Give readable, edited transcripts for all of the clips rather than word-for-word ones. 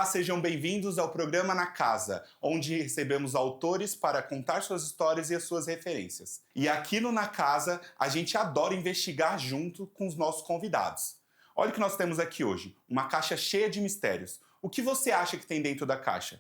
Olá, sejam bem-vindos ao programa Na Casa, onde recebemos autores para contar suas histórias e as suas referências. E aqui no Na Casa, a gente adora investigar junto com os nossos convidados. Olha o que nós temos aqui hoje, uma caixa cheia de mistérios. O que você acha que tem dentro da caixa?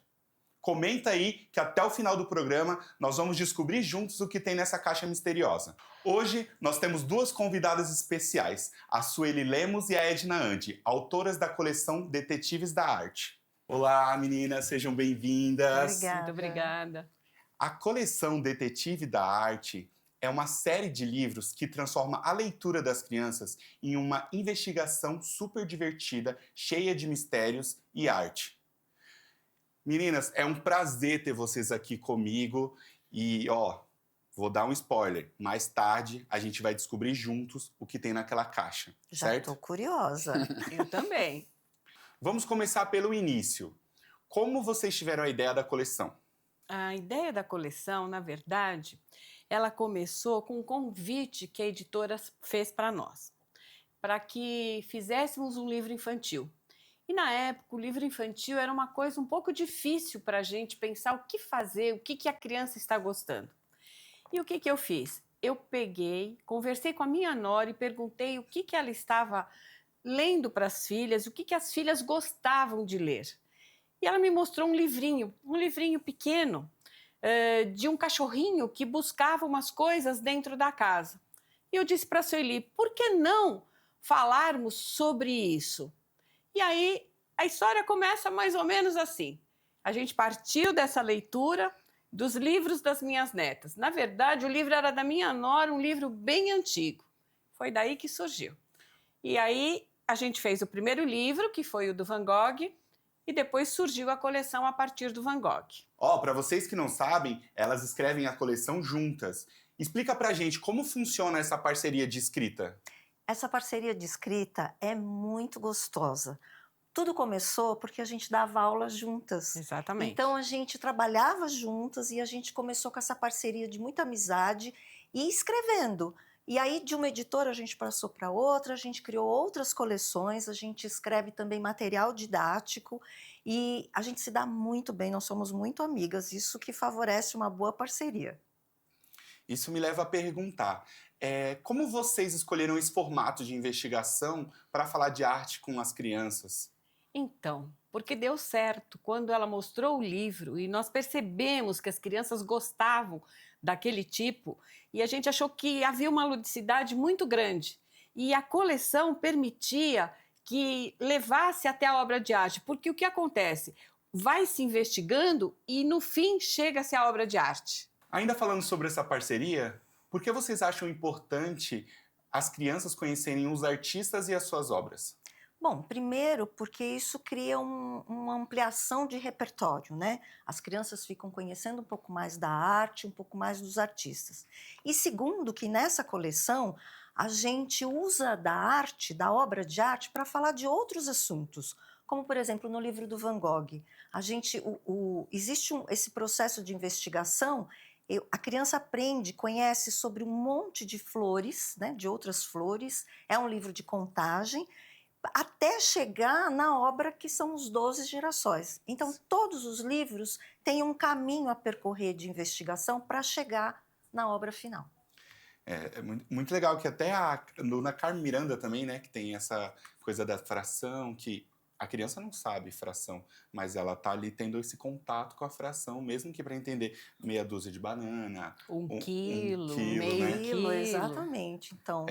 Comenta aí que até o final do programa nós vamos descobrir juntos o que tem nessa caixa misteriosa. Hoje nós temos duas convidadas especiais, a Sueli Lemos e a Edna Andi, autoras da coleção Detetives da Arte. Olá meninas, sejam bem-vindas. Obrigada. Muito obrigada. A coleção Detetive da Arte é uma série de livros que transforma a leitura das crianças em uma investigação super divertida, cheia de mistérios e arte. Meninas, é um prazer ter vocês aqui comigo e, vou dar um spoiler. Mais tarde, a gente vai descobrir juntos o que tem naquela caixa, Já certo? tô curiosa. Eu também. Vamos começar pelo início. Como vocês tiveram a ideia da coleção? A ideia da coleção, na verdade, ela começou com um convite que a editora fez para nós, para que fizéssemos um livro infantil. E na época o livro infantil era uma coisa um pouco difícil para a gente pensar o que fazer, o que a criança está gostando. E o que eu fiz? Eu peguei, conversei com a minha nora e perguntei o que ela estava lendo para as filhas, o que as filhas gostavam de ler. E ela me mostrou um livrinho pequeno, de um cachorrinho que buscava umas coisas dentro da casa. E eu disse para a Sueli, por que não falarmos sobre isso? E aí a história começa mais ou menos assim. A gente partiu dessa leitura dos livros das minhas netas. Na verdade, o livro era da minha nora, um livro bem antigo. Foi daí que surgiu. E aí a gente fez o primeiro livro, que foi o do Van Gogh, e depois surgiu a coleção a partir do Van Gogh. Para vocês que não sabem, elas escrevem a coleção juntas. Explica pra gente como funciona essa parceria de escrita. Essa parceria de escrita é muito gostosa. Tudo começou porque a gente dava aulas juntas. Exatamente. Então a gente trabalhava juntas e a gente começou com essa parceria de muita amizade e escrevendo. E aí de uma editora a gente passou para outra, a gente criou outras coleções, a gente escreve também material didático e a gente se dá muito bem, nós somos muito amigas, isso que favorece uma boa parceria. Isso me leva a perguntar, como vocês escolheram esse formato de investigação para falar de arte com as crianças? Então, porque deu certo. Quando ela mostrou o livro e nós percebemos que as crianças gostavam daquele tipo e a gente achou que havia uma ludicidade muito grande. E a coleção permitia que levasse até a obra de arte, porque o que acontece? Vai se investigando e no fim chega-se à obra de arte. Ainda falando sobre essa parceria, por que vocês acham importante as crianças conhecerem os artistas e as suas obras? Bom, primeiro porque isso cria uma ampliação de repertório, né? As crianças ficam conhecendo um pouco mais da arte, um pouco mais dos artistas. E segundo, que nessa coleção a gente usa da arte, da obra de arte, para falar de outros assuntos. Como, por exemplo, no livro do Van Gogh. Existe esse processo de investigação. A criança aprende, conhece sobre um monte de flores, né, de outras flores. É um livro de contagem, até chegar na obra que são os 12 girassóis. Então, todos os livros têm um caminho a percorrer de investigação para chegar na obra final. É muito legal que até na Carmen Miranda também, né, que tem essa coisa da fração, que a criança não sabe fração, mas ela tá ali tendo esse contato com a fração, mesmo que para entender meia dúzia de banana, Um quilo, meio né? Quilo, exatamente. Então,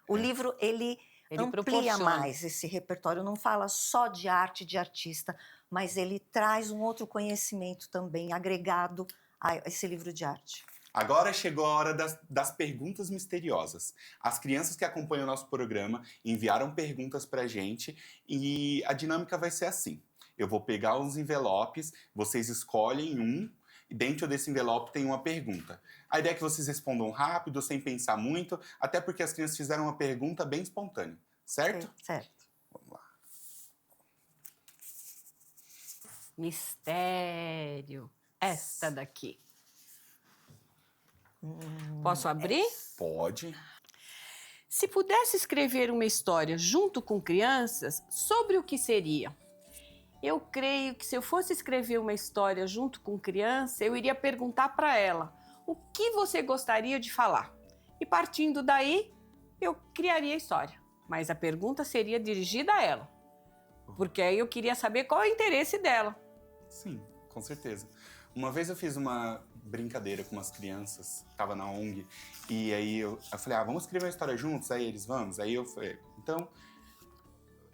o livro, ele amplia proporciona mais esse repertório, não fala só de arte, de artista, mas ele traz um outro conhecimento também agregado a esse livro de arte. Agora chegou a hora das perguntas misteriosas. As crianças que acompanham o nosso programa enviaram perguntas pra gente e a dinâmica vai ser assim. Eu vou pegar uns envelopes, vocês escolhem um e dentro desse envelope tem uma pergunta. A ideia é que vocês respondam rápido, sem pensar muito, até porque as crianças fizeram uma pergunta bem espontânea, certo? Certo. Vamos lá. Mistério. Esta daqui. Posso abrir? Pode. Se pudesse escrever uma história junto com crianças, sobre o que seria? Eu creio que se eu fosse escrever uma história junto com criança, eu iria perguntar para ela o que você gostaria de falar. E partindo daí, eu criaria a história. Mas a pergunta seria dirigida a ela, porque aí eu queria saber qual é o interesse dela. Sim, com certeza. Uma vez eu fiz uma brincadeira com umas crianças, tava na ONG, e aí eu falei, vamos escrever uma história juntos? Aí eles, vamos. Aí eu falei, então,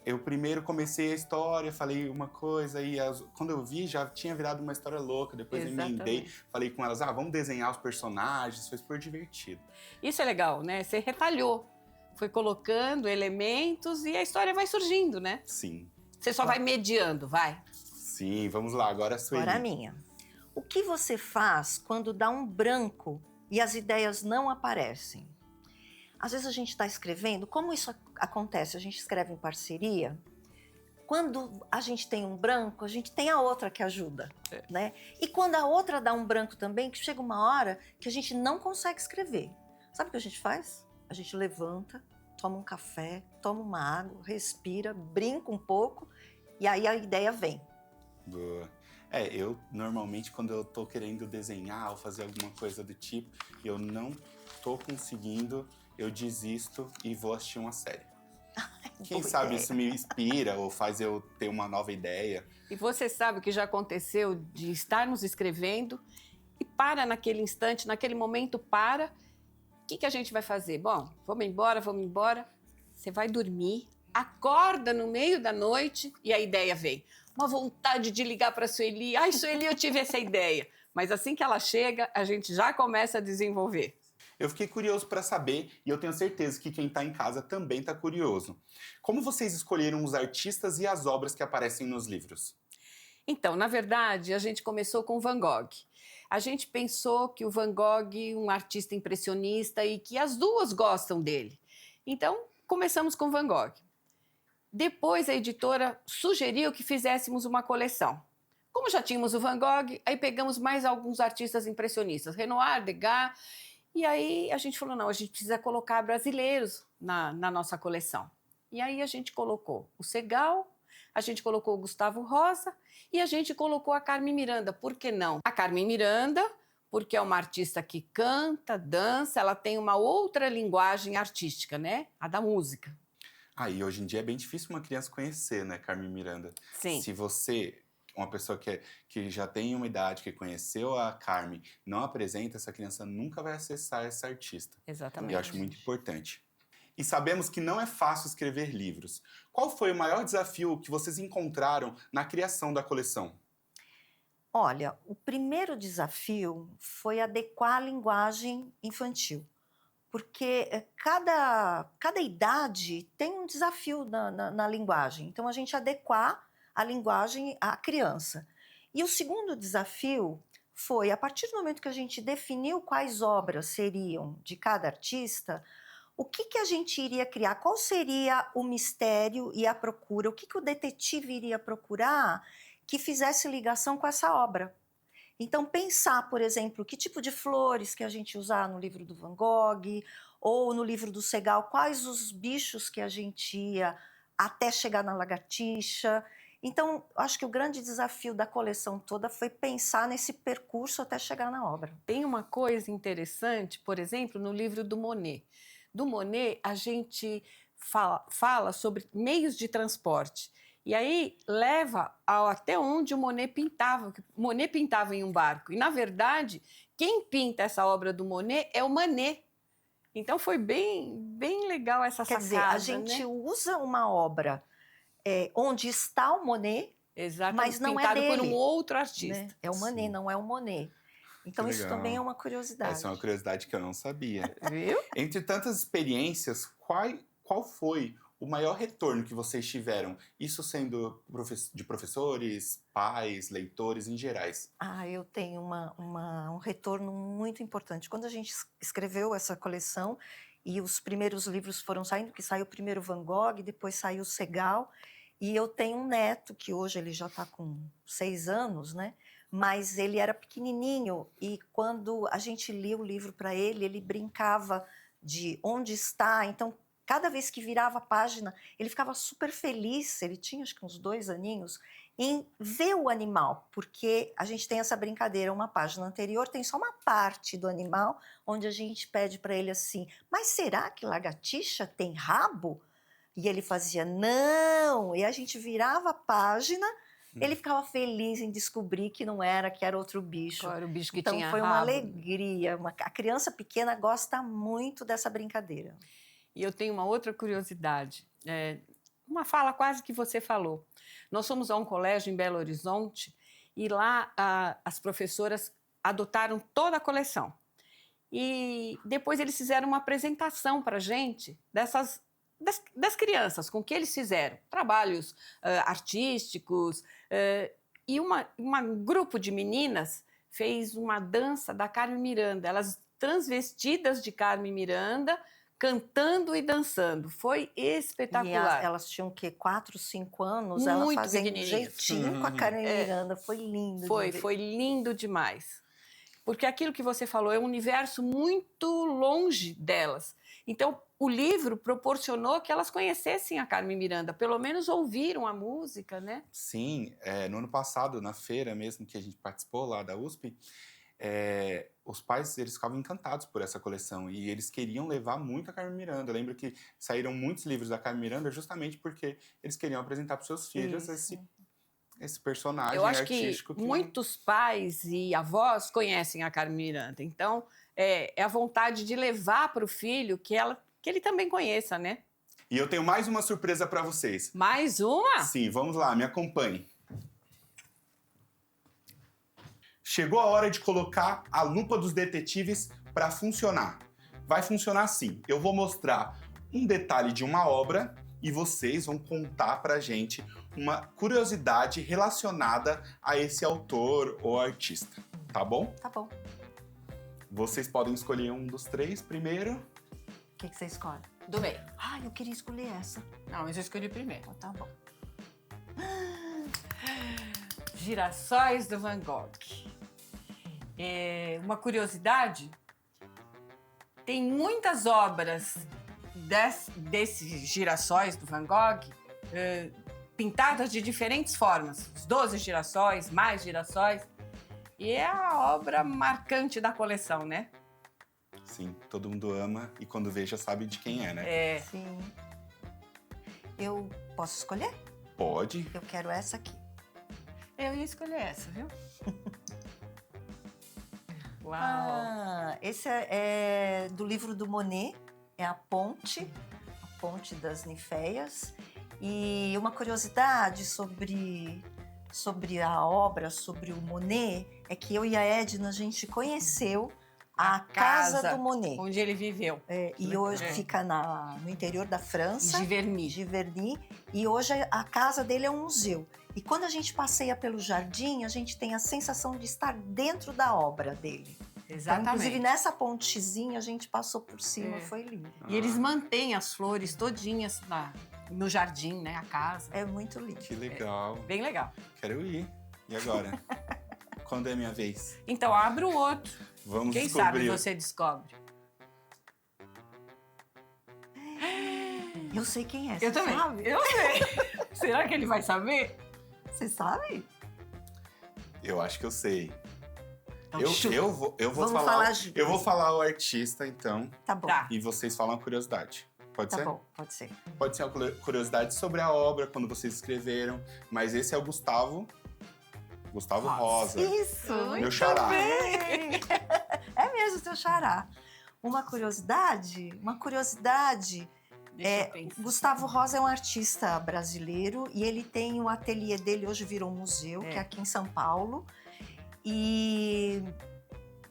eu primeiro comecei a história, falei uma coisa, e quando eu vi, já tinha virado uma história louca, depois eu emendei, falei com elas, vamos desenhar os personagens, foi super divertido. Isso é legal, né? Você retalhou, foi colocando elementos e a história vai surgindo, né? Sim. Você só vai mediando, vai? Sim, vamos lá, agora a Sueli. Agora a minha. O que você faz quando dá um branco e as ideias não aparecem? Às vezes a gente está escrevendo, como isso acontece? A gente escreve em parceria. Quando a gente tem um branco, a gente tem a outra que ajuda, né? E quando a outra dá um branco também, que chega uma hora que a gente não consegue escrever. Sabe o que a gente faz? A gente levanta, toma um café, toma uma água, respira, brinca um pouco e aí a ideia vem. Boa. Eu normalmente quando eu tô querendo desenhar ou fazer alguma coisa do tipo, eu não tô conseguindo, eu desisto e vou assistir uma série. Quem sabe isso me inspira ou faz eu ter uma nova ideia. E você sabe o que já aconteceu de estarmos escrevendo e para naquele instante, naquele momento para. O que a gente vai fazer? Bom, vamos embora. Você vai dormir, acorda no meio da noite e a ideia vem. Uma vontade de ligar para a Sueli. Ai, Sueli, eu tive essa ideia. Mas assim que ela chega, a gente já começa a desenvolver. Eu fiquei curioso para saber e eu tenho certeza que quem está em casa também está curioso. Como vocês escolheram os artistas e as obras que aparecem nos livros? Então, na verdade, a gente começou com Van Gogh. A gente pensou que o Van Gogh, um artista impressionista e que as duas gostam dele. Então, começamos com Van Gogh. Depois a editora sugeriu que fizéssemos uma coleção. Como já tínhamos o Van Gogh, aí pegamos mais alguns artistas impressionistas, Renoir, Degas, e aí a gente falou, não, a gente precisa colocar brasileiros na nossa coleção. E aí a gente colocou o Segal, a gente colocou o Gustavo Rosa e a gente colocou a Carmen Miranda. Por que não? A Carmen Miranda, porque é uma artista que canta, dança, ela tem uma outra linguagem artística, né? A da música. E hoje em dia é bem difícil uma criança conhecer, né, Carmen Miranda? Sim. Se você, uma pessoa que já tem uma idade, que conheceu a Carmen, não apresenta, essa criança nunca vai acessar essa artista. Exatamente. E eu acho muito importante. E sabemos que não é fácil escrever livros. Qual foi o maior desafio que vocês encontraram na criação da coleção? Olha, o primeiro desafio foi adequar a linguagem infantil. Porque cada idade tem um desafio na linguagem. Então, a gente adequar a linguagem à criança. E o segundo desafio foi, a partir do momento que a gente definiu quais obras seriam de cada artista, o que a gente iria criar? Qual seria o mistério e a procura? O que o detetive iria procurar que fizesse ligação com essa obra? Então, pensar, por exemplo, que tipo de flores que a gente usar no livro do Van Gogh ou no livro do Segal, quais os bichos que a gente ia até chegar na lagartixa. Então, acho que o grande desafio da coleção toda foi pensar nesse percurso até chegar na obra. Tem uma coisa interessante, por exemplo, no livro do Monet. Do Monet, a gente fala sobre meios de transporte. E aí leva até onde o Monet pintava. O Monet pintava em um barco. E, na verdade, quem pinta essa obra do Monet é o Manet. Então, foi bem legal essa sacada. Quer dizer, a gente usa uma obra onde está o Monet, mas não é dele. Por um outro artista. Né? É o Manet, não é o Monet. Então, isso também é uma curiosidade. Essa é uma curiosidade que eu não sabia. Viu? Entre tantas experiências, qual foi o maior retorno que vocês tiveram? Isso sendo de professores, pais, leitores em gerais. Eu tenho um retorno muito importante. Quando a gente escreveu essa coleção e os primeiros livros foram saindo, que saiu primeiro Van Gogh, depois saiu o Segal, e eu tenho um neto, que hoje ele já está com 6 anos, né? Mas ele era pequenininho e quando a gente lia o livro para ele, ele brincava de onde está. Então, Cada vez que virava a página, ele ficava super feliz, ele tinha acho que uns 2 aninhos, em ver o animal, porque a gente tem essa brincadeira, uma página anterior tem só uma parte do animal, onde a gente pede para ele assim, mas será que lagartixa tem rabo? E ele fazia, não! E a gente virava a página, ele ficava feliz em descobrir que não era, que era outro bicho. Qual era o bicho que Então tinha foi uma rabo? alegria. A criança pequena gosta muito dessa brincadeira. E eu tenho uma outra curiosidade, uma fala quase que você falou. Nós fomos a um colégio em Belo Horizonte e lá as professoras adotaram toda a coleção. E depois eles fizeram uma apresentação para a gente das crianças, com o que eles fizeram. Trabalhos artísticos. E um grupo de meninas fez uma dança da Carmen Miranda. Elas transvestidas de Carmen Miranda, cantando e dançando. Foi espetacular. E elas tinham o quê? 4, 5 anos? Muito ela fazendo um pequenininhas. jeitinho com a Carmen Miranda. Foi lindo. de ver. Foi lindo demais. Porque aquilo que você falou é um universo muito longe delas. Então, o livro proporcionou que elas conhecessem a Carmen Miranda, pelo menos ouviram a música, né? Sim, no ano passado, na feira mesmo que a gente participou lá da USP, os pais eles ficavam encantados por essa coleção e eles queriam levar muito a Carmen Miranda. Eu lembro que saíram muitos livros da Carmen Miranda justamente porque eles queriam apresentar para os seus filhos esse personagem Eu acho artístico. que muitos pais e avós conhecem a Carmen Miranda. Então, é a vontade de levar para o filho que ele também conheça, né? E eu tenho mais uma surpresa para vocês. Mais uma? Sim, vamos lá, me acompanhe. Chegou a hora de colocar a lupa dos detetives para funcionar. Vai funcionar assim. Eu vou mostrar um detalhe de uma obra e vocês vão contar pra gente uma curiosidade relacionada a esse autor ou artista. Tá bom? Tá bom. Vocês podem escolher um dos 3 primeiro. O que você escolhe? Do meio. Ah, eu queria escolher essa. Não, mas eu escolhi primeiro. Tá bom. Girassóis do Van Gogh. Uma curiosidade, tem muitas obras desses girassóis do Van Gogh pintadas de diferentes formas. Os 12 girassóis, mais girassóis. E é a obra marcante da coleção, né? Sim, todo mundo ama e quando vê já sabe de quem é, né? Sim. Eu posso escolher? Pode. Eu quero essa aqui. Eu ia escolher essa, viu? Uau! Ah, esse é do livro do Monet, é a Ponte das Ninféias. E uma curiosidade sobre a obra, sobre o Monet, é que eu e a Edna, a gente conheceu a casa do Monet. Onde ele viveu. E hoje fica no interior da França. Giverny. E hoje a casa dele é um museu. E quando a gente passeia pelo jardim, a gente tem a sensação de estar dentro da obra dele. Exatamente. Então, inclusive, nessa pontezinha, a gente passou por cima, foi lindo. E eles mantêm as flores todinhas no jardim, né? A casa. É muito lindo. Que legal. Bem legal. Quero ir. E agora? Quando é minha vez? Então, abre o outro. Vamos Quem descobrir. sabe você descobre. Eu sei quem é, Eu você também. sabe? Eu sei. Será que ele vai saber? Você sabe? Eu acho que eu sei. Então, Eu vou Vamos falar. falar juntos. Eu vou falar o artista, então, Tá bom. Tá. e vocês falam a curiosidade. Pode Tá ser? bom, pode ser. Pode ser uma curiosidade sobre a obra, quando vocês escreveram, mas esse é o Gustavo Rosa. Isso! Muito Meu xará. bem. É mesmo, seu xará. Uma curiosidade, Deixa eu pensar. Gustavo Rosa é um artista brasileiro e ele tem o ateliê dele, hoje virou um museu, que é aqui em São Paulo. E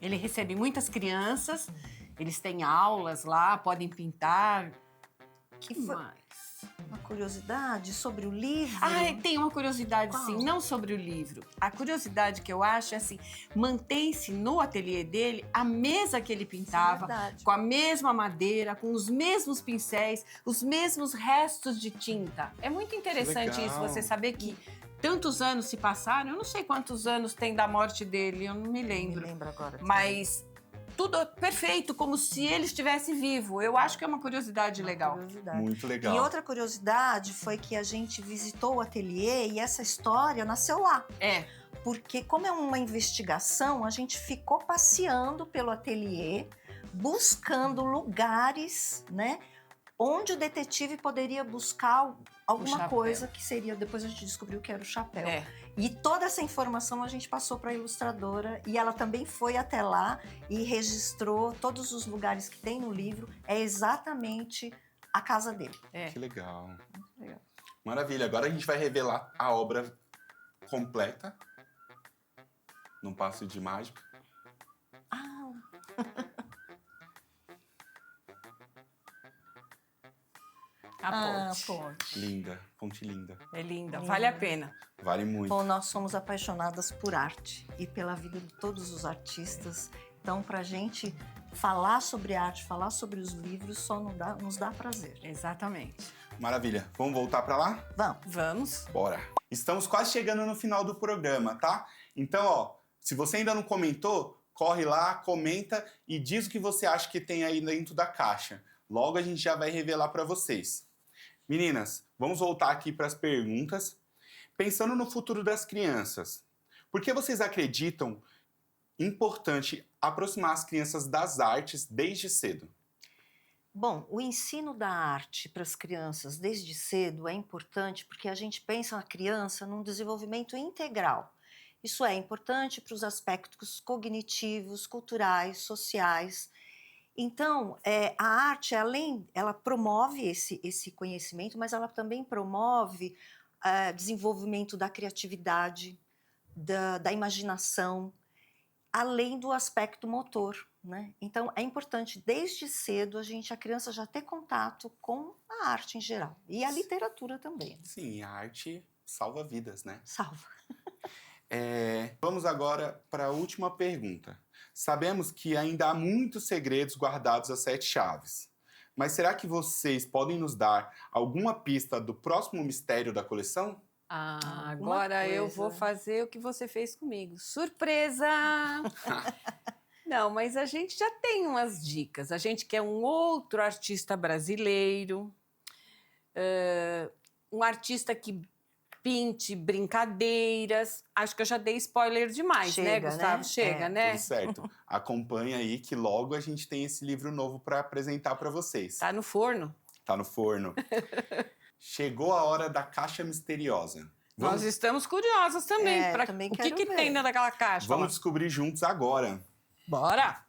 Ele recebe muitas crianças, eles têm aulas lá, podem pintar. que Que foi mais? uma curiosidade sobre o livro. Tem uma curiosidade, Qual? sim, não sobre o livro. A curiosidade que eu acho é assim, mantém-se no ateliê dele a mesa que ele pintava, Verdade. com a mesma madeira, com os mesmos pincéis, os mesmos restos de tinta. É muito interessante legal. isso, você saber que tantos anos se passaram, eu não sei quantos anos tem da morte dele, eu não me Não me lembro. lembro agora. Mas tudo perfeito, como se ele estivesse vivo. Eu acho que é uma curiosidade legal. Curiosidade. Muito legal. E outra curiosidade foi que a gente visitou o ateliê e essa história nasceu lá. É, Porque como é uma investigação, a gente ficou passeando pelo ateliê, buscando lugares, né, onde o detetive poderia buscar alguma chapéu. coisa que seria, depois a gente descobriu que era o chapéu. é. E toda essa informação a gente passou para a ilustradora e ela também foi até lá e registrou todos os lugares que tem no livro. É exatamente a casa dele. Que legal. legal. Maravilha. Agora a gente vai revelar a obra completa. Num passo de mágica. Ah, A ponte. ponte. Linda. Ponte linda. É linda, Linda. vale a pena. Vale muito. Bom, nós somos apaixonadas por arte e pela vida de todos os artistas. Então, para a gente falar sobre arte, falar sobre os livros, só nos dá prazer. Exatamente. Maravilha. Vamos voltar para lá? Vamos. Vamos. Bora. Estamos quase chegando no final do programa, tá? Então, ó, se você ainda não comentou, corre lá, comenta e diz o que você acha que tem aí dentro da caixa. Logo a gente já vai revelar para vocês. Meninas, vamos voltar aqui para as perguntas. Pensando no futuro das crianças, por que vocês acreditam importante aproximar as crianças das artes desde cedo? Bom, o ensino da arte para as crianças desde cedo é importante porque a gente pensa na criança num desenvolvimento integral. Isso é importante para os aspectos cognitivos, culturais, sociais. Então, a arte, ela promove esse conhecimento, mas ela também promove desenvolvimento da criatividade, da imaginação, além do aspecto motor, né? Então, é importante, desde cedo, a criança já ter contato com a arte em geral. E a literatura também. Sim, a arte salva vidas, né? Salva. Vamos agora para a última pergunta. Sabemos que ainda há muitos segredos guardados às 7 chaves. Mas será que vocês podem nos dar alguma pista do próximo mistério da coleção? Ah, Alguma agora eu coisa. vou fazer o que você fez comigo. Surpresa! Não, mas a gente já tem umas dicas. A gente quer um outro artista brasileiro, um artista que pinte brincadeiras. Acho que eu já dei spoiler demais, né, Chega, Gustavo? né? Chega, É. né? Tudo certo. Acompanha aí que logo a gente tem esse livro novo para apresentar para vocês. Tá no forno. Tá no forno. Chegou a hora da caixa misteriosa. Nós estamos curiosas também. Também O que, quero que ver. tem dentro daquela caixa? Vamos lá? descobrir juntos agora. Bora!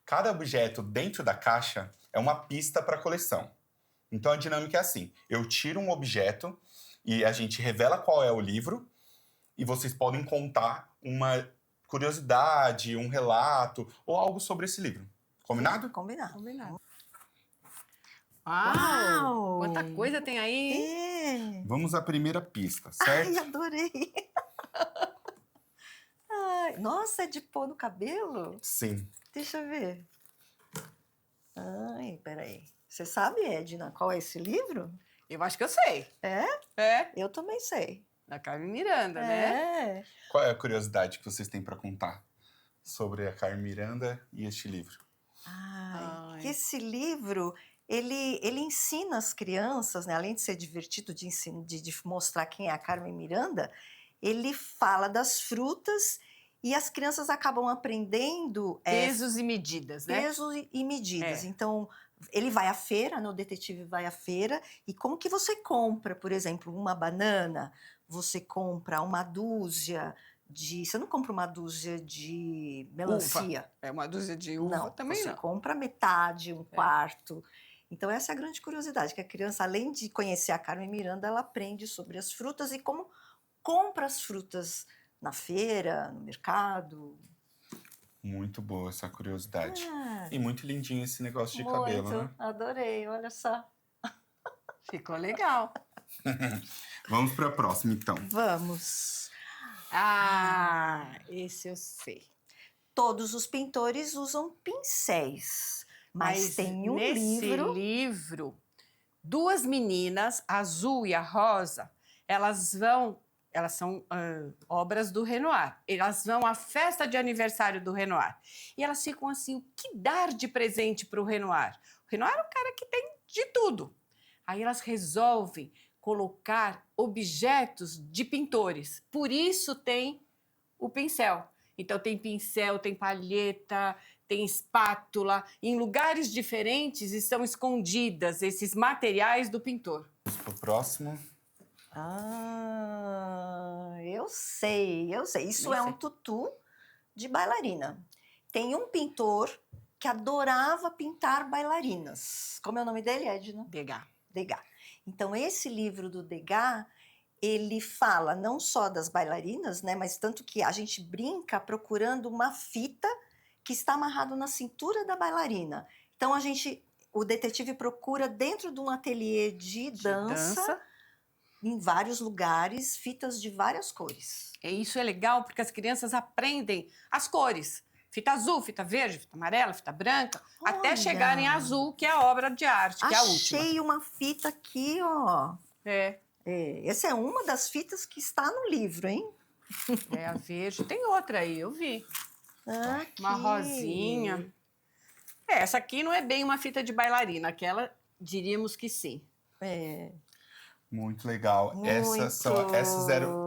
Cada objeto dentro da caixa é uma pista para a coleção. Então a dinâmica é assim: eu tiro um objeto e a gente revela qual é o livro e vocês podem contar uma curiosidade, um relato ou algo sobre esse livro. Combinado? Combinado. Combinado. Uau! Uau! Quanta coisa tem aí, hein? É. Vamos à primeira pista, Ai, certo? adorei. Ai, nossa, é de pôr no cabelo? Sim. Deixa eu ver. Ai, peraí. Você sabe, Edna, qual é esse livro? Eu acho que eu sei. É? É? Eu também sei. Da Carmen Miranda, né? É. Qual é a curiosidade que vocês têm para contar sobre a Carmen Miranda e este livro? Ai, Ai. que esse livro, ele ensina as crianças, né, além de ser divertido de mostrar quem é a Carmen Miranda, ele fala das frutas e as crianças acabam aprendendo Pesos e medidas, né? pesos e medidas. É. Então, ele vai à feira, né, o detetive vai à feira, e como que você compra, por exemplo, uma banana, você compra uma dúzia de... Você não compra uma dúzia de melancia. É uma dúzia de uva Não, também você não. compra metade, um quarto. Então, essa é a grande curiosidade, que a criança, além de conhecer a Carmen Miranda, ela aprende sobre as frutas e como compra as frutas na feira, no mercado. Muito boa essa curiosidade. Ah, E muito lindinho esse negócio de muito, cabelo, né? adorei, olha só. Ficou legal. Vamos para a próxima, então. Vamos. Ah, esse eu sei. Todos os pintores usam pincéis, mas tem um nesse livro... duas meninas, a Azul e a Rosa, elas vão elas são obras do Renoir. Elas vão à festa de aniversário do Renoir. E elas ficam assim, o que dar de presente para o Renoir? O Renoir é um cara que tem de tudo. Aí elas resolvem colocar objetos de pintores. Por isso tem o pincel. Então tem pincel, tem palheta, tem espátula. Em lugares diferentes estão escondidas esses materiais do pintor. O próximo. Eu sei. Isso Nem é sei. um tutu de bailarina. Tem um pintor que adorava pintar bailarinas. Como é o nome dele, Edna? Degas. Degas. Então, esse livro do Degas, ele fala não só das bailarinas, né, mas tanto que a gente brinca procurando uma fita que está amarrado na cintura da bailarina. Então, o detetive procura dentro de um ateliê de dança, em vários lugares, fitas de várias cores. E isso é legal porque as crianças aprendem as cores. Fita azul, fita verde, fita amarela, fita branca, até Olha! chegar em azul, que é a obra de arte, que é a última. Achei uma fita aqui, ó. É Essa é uma das fitas que está no livro, hein? a verde. Tem outra aí, eu vi. Aqui. Uma rosinha. Essa aqui não é bem uma fita de bailarina, aquela diríamos que sim. Muito legal.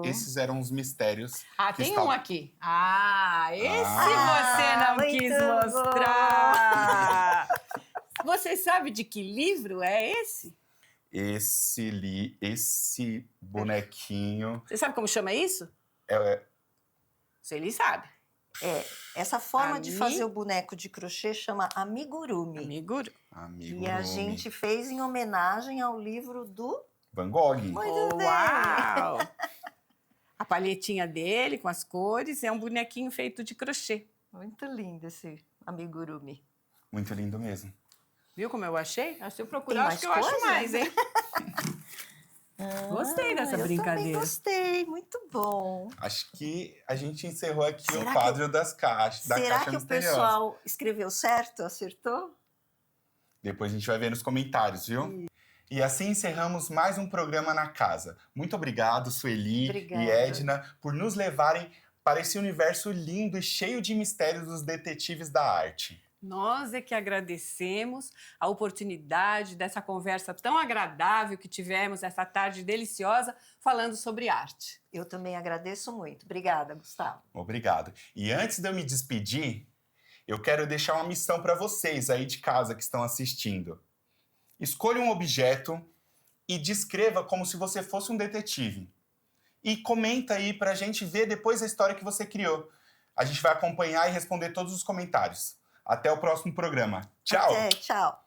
Esses eram os mistérios. Ah, que tem estavam- um aqui. Esse você não muito quis bom. mostrar. Você sabe de que livro é esse? Esse bonequinho. Você sabe como chama isso? Ele sabe. Essa forma de fazer o boneco de crochê chama amigurumi. Amiguro. Amigo E a Rumi. gente fez em homenagem ao livro do... Van Gogh. Muito bem. Uau! A palhetinha dele com as cores é um bonequinho feito de crochê. Muito lindo esse amigurumi. Muito lindo mesmo. Viu como eu achei? Se eu Tem procurar, mais acho que eu acho coisa? mais, hein? Gostei dessa Eu também brincadeira. gostei, muito bom. Acho que a gente encerrou aqui Será o quadro das caixas. Da Será caixa que o misteriosa. pessoal escreveu certo, acertou? Depois a gente vai ver nos comentários, viu? E assim encerramos mais um programa na casa. Muito obrigado, Sueli Obrigada. e Edna, por nos levarem para esse universo lindo e cheio de mistérios dos detetives da arte. Nós é que agradecemos a oportunidade dessa conversa tão agradável que tivemos essa tarde deliciosa falando sobre arte. Eu também agradeço muito. Obrigada, Gustavo. Obrigado. E antes de eu me despedir, eu quero deixar uma missão para vocês aí de casa que estão assistindo. Escolha um objeto e descreva como se você fosse um detetive. E comenta aí para a gente ver depois a história que você criou. A gente vai acompanhar e responder todos os comentários. Até o próximo programa. Tchau! Até, tchau.